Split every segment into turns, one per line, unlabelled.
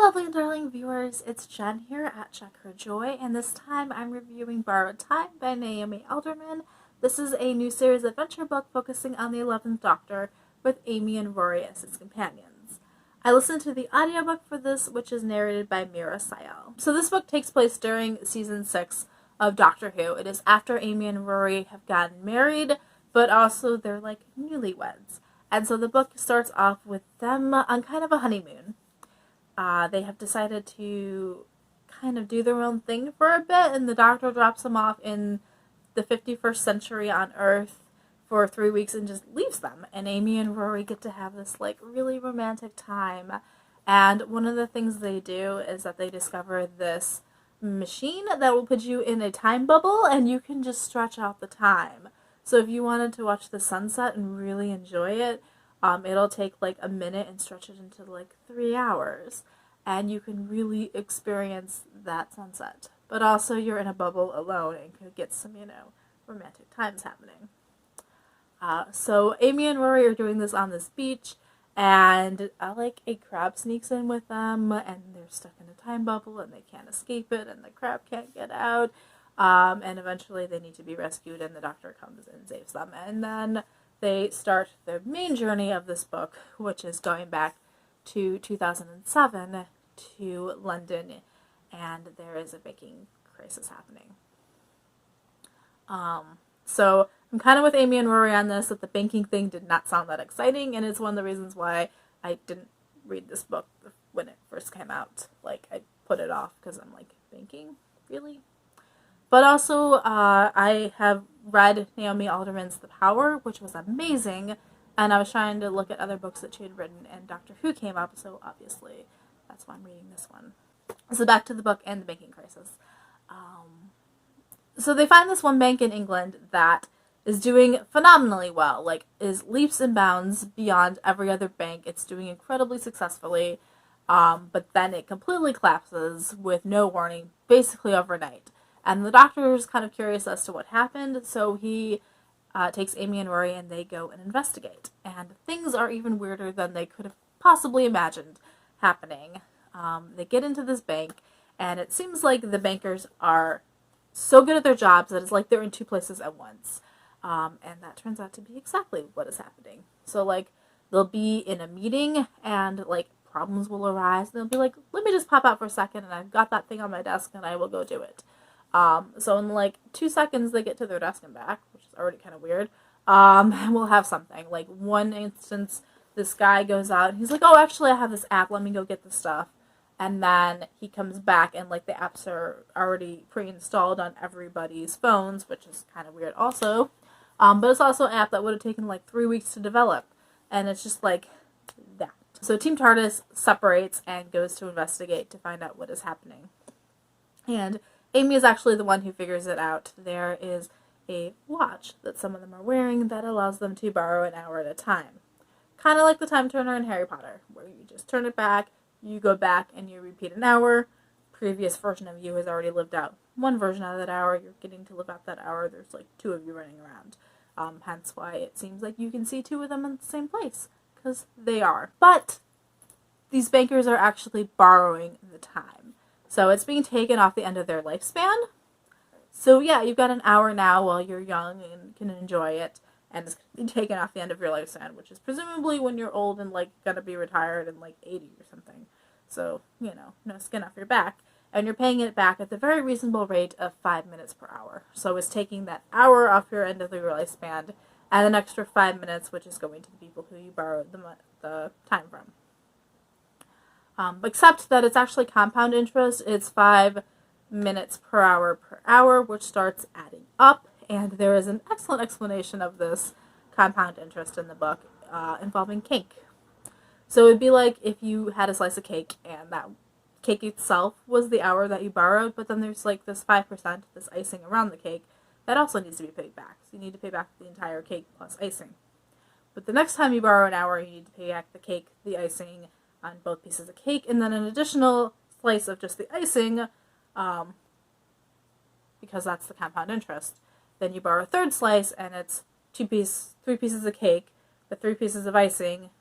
lovely and darling viewers, it's Jen here at Check Her Joy, and this time I'm reviewing Borrowed Time by Naomi Alderman. This is a new series adventure book focusing on the 11th Doctor with Amy and Rory as his companions. I listened to the audiobook for this, which is narrated by Meera Syal. So this book takes place during season 6 of Doctor Who. It is after Amy and Rory have gotten married, but also they're like newlyweds. And so the book starts off with them on kind of a honeymoon. They have decided to kind of do their own thing for a bit, and the Doctor drops them off in the 51st century on Earth for 3 weeks and just leaves them. And Amy and Rory get to have this like really romantic time. And one of the things they do is that they discover this machine that will put you in a time bubble, and you can just stretch out the time. So if you wanted to watch the sunset and really enjoy it, it'll take like a minute and stretch it into like 3 hours, and you can really experience that sunset. But also you're in a bubble alone and could get some, romantic times happening. So Amy and Rory are doing this on this beach, and like a crab sneaks in with them, and they're stuck in a time bubble and they can't escape it, and the crab can't get out. And eventually they need to be rescued, and the Doctor comes and saves them. And then they start the main journey of this book, which is going back to 2007 to London, and there is a banking crisis happening. So I'm kind of with Amy and Rory on this, that the banking thing did not sound that exciting, and it's one of the reasons why I didn't read this book when it first came out. Like, I put it off because I'm like, banking? Really? But also, I have read Naomi Alderman's The Power, which was amazing, and I was trying to look at other books that she had written, and Doctor Who came up, so obviously that's why I'm reading this one. So back to the book and the banking crisis. So they find this one bank in England that is doing phenomenally well, like is leaps and bounds beyond every other bank. It's doing incredibly successfully, but then it completely collapses with no warning, basically overnight. And the Doctor is kind of curious as to what happened, so he takes Amy and Rory and they go and investigate. And things are even weirder than they could have possibly imagined happening. They get into this bank, and it seems like the bankers are so good at their jobs that it's like they're in two places at once. And that turns out to be exactly what is happening. So, like, they'll be in a meeting, and, like, problems will arise, and they'll be like, let me just pop out for a second, and I've got that thing on my desk, and I will go do it. So in like 2 seconds they get to their desk and back, which is already kind of weird. And we'll have something. Like one instance, this guy goes out and he's like, oh, actually I have this app, let me go get the stuff. And then he comes back and like the apps are already pre-installed on everybody's phones, which is kind of weird also. But it's also an app that would have taken like 3 weeks to develop. And it's just like that. So Team TARDIS separates and goes to investigate to find out what is happening. And Amy is actually the one who figures it out. There is a watch that some of them are wearing that allows them to borrow an hour at a time. Kind of like the time turner in Harry Potter, where you just turn it back, you go back, and you repeat an hour. Previous version of you has already lived out one version of that hour. You're getting to live out that hour. There's like 2 of you running around. Hence why it seems like you can see 2 of them in the same place, because they are. But these bankers are actually borrowing the time. So it's being taken off the end of their lifespan. So yeah, you've got an hour now while you're young and can enjoy it, and it's going to be taken off the end of your lifespan, which is presumably when you're old and like going to be retired and like 80 or something. So, no skin off your back. And you're paying it back at the very reasonable rate of 5 minutes per hour. So it's taking that hour off your end of your lifespan and an extra 5 minutes, which is going to the people who you borrowed the time from. Except that it's actually compound interest. It's 5 minutes per hour, which starts adding up. And there is an excellent explanation of this compound interest in the book involving cake. So it'd be like if you had a slice of cake and that cake itself was the hour that you borrowed, but then there's like this 5%, this icing around the cake, that also needs to be paid back. So you need to pay back the entire cake plus icing. But the next time you borrow an hour, you need to pay back the cake, the icing, on both pieces of cake, and then an additional slice of just the icing, because that's the compound interest. Then you borrow a third slice, and it's 3 pieces of cake, the 3 pieces of icing,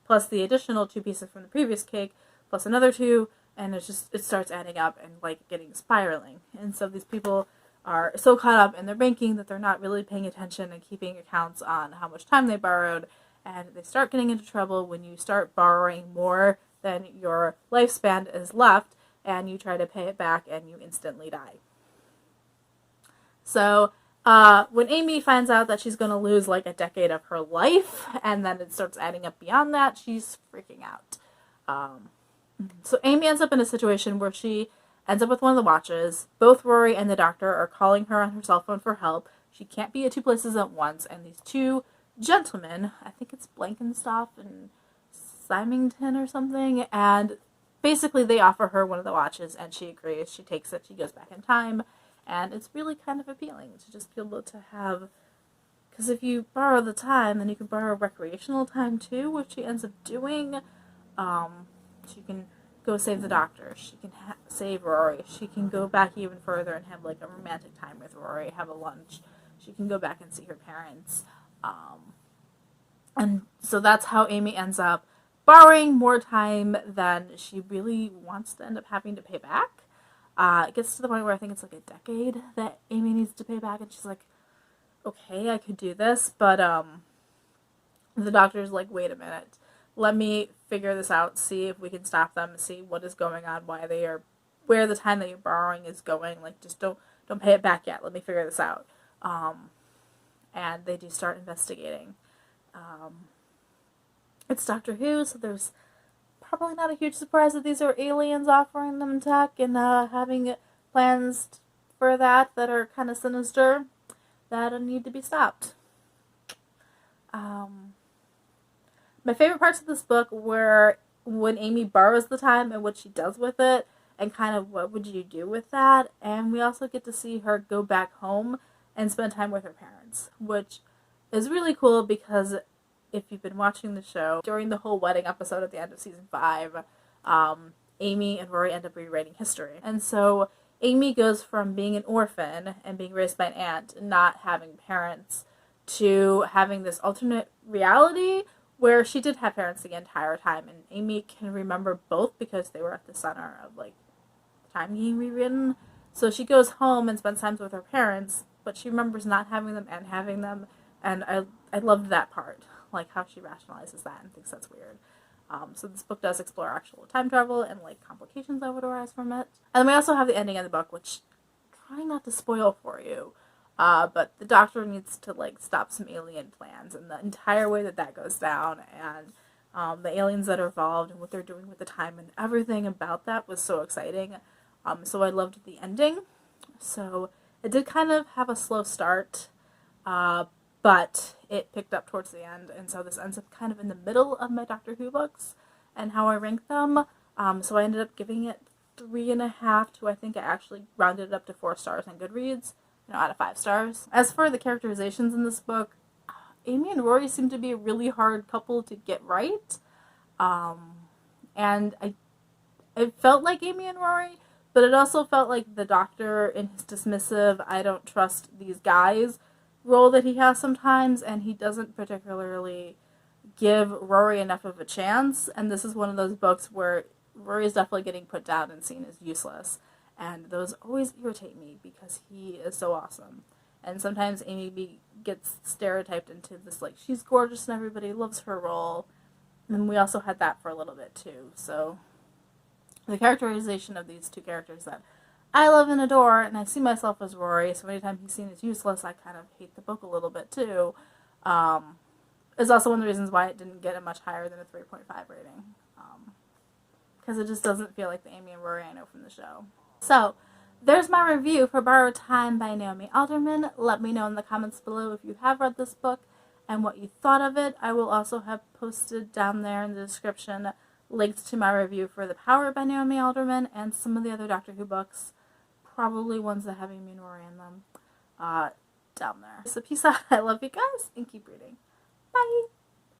plus the additional 2 pieces from the previous cake, plus another 2, and it starts adding up and like getting spiraling. And so these people are so caught up in their banking that they're not really paying attention and keeping accounts on how much time they borrowed, and they start getting into trouble when you start borrowing more than your lifespan is left, and you try to pay it back and you instantly die. So when Amy finds out that she's going to lose like a decade of her life, and then it starts adding up beyond that, she's freaking out. So Amy ends up in a situation where she ends up with one of the watches. Both Rory and the doctor are calling her on her cell phone for help. She can't be at two places at once, and these two gentlemen, I think it's Blenkinsop and Symington or something, and basically they offer her one of the watches, and she agrees. She takes it. She goes back in time, and it's really kind of appealing to just be able to have, because if you borrow the time, then you can borrow recreational time too, which she ends up doing. She can go save the doctor. She can save Rory. She can go back even further and have like a romantic time with Rory, have a lunch. She can go back and see her parents. And so that's how Amy ends up borrowing more time than she really wants to end up having to pay back. It gets to the point where I think it's like a decade that Amy needs to pay back, and she's like, okay, I could do this, but the doctor's like, wait a minute, let me figure this out, see if we can stop them, see what is going on, why they are, where the time that you're borrowing is going, like, just don't pay it back yet, let me figure this out. And they do start investigating. It's Doctor Who, so there's probably not a huge surprise that these are aliens offering them tech and having plans for that are kind of sinister, that need to be stopped. My favorite parts of this book were when Amy borrows the time and what she does with it, and kind of what would you do with that. And we also get to see her go back home and spend time with her parents, which is really cool because if you've been watching the show, during the whole wedding episode at the end of season 5, Amy and Rory end up rewriting history. And so Amy goes from being an orphan and being raised by an aunt and not having parents to having this alternate reality where she did have parents the entire time, and Amy can remember both because they were at the center of like time being rewritten. So she goes home and spends time with her parents, but she remembers not having them and having them, and I loved that part, like how she rationalizes that and thinks that's weird. So this book does explore actual time travel and like complications that would arise from it. And then we also have the ending of the book, which I'm trying not to spoil for you. But the doctor needs to like stop some alien plans, and the entire way that goes down, and the aliens that are involved and what they're doing with the time and everything about that was so exciting. So I loved the ending. So it did kind of have a slow start, but it picked up towards the end, and so this ends up kind of in the middle of my Doctor Who books and how I rank them. So I ended up giving it 3.5 to, I think I actually rounded it up to 4 stars on Goodreads, out of 5 stars. As for the characterizations in this book, Amy and Rory seem to be a really hard couple to get right. And it felt like Amy and Rory, but it also felt like the doctor in his dismissive, I don't trust these guys role that he has sometimes, and he doesn't particularly give Rory enough of a chance. And this is one of those books where Rory is definitely getting put down and seen as useless. And those always irritate me because he is so awesome. And sometimes Amy gets stereotyped into this, like, she's gorgeous and everybody loves her role. And we also had that for a little bit, too. So the characterization of these two characters that I love and adore, and I see myself as Rory, so anytime he's seen as useless, I kind of hate the book a little bit, too, is also one of the reasons why it didn't get a much higher than a 3.5 rating. Because it just doesn't feel like the Amy and Rory I know from the show. So, there's my review for Borrowed Time by Naomi Alderman. Let me know in the comments below if you have read this book and what you thought of it. I will also have posted down there in the description links to my review for The Power by Naomi Alderman and some of the other Doctor Who books, probably ones that have Amy and Rory in them, down there. So peace out. I love you guys, and keep reading. Bye!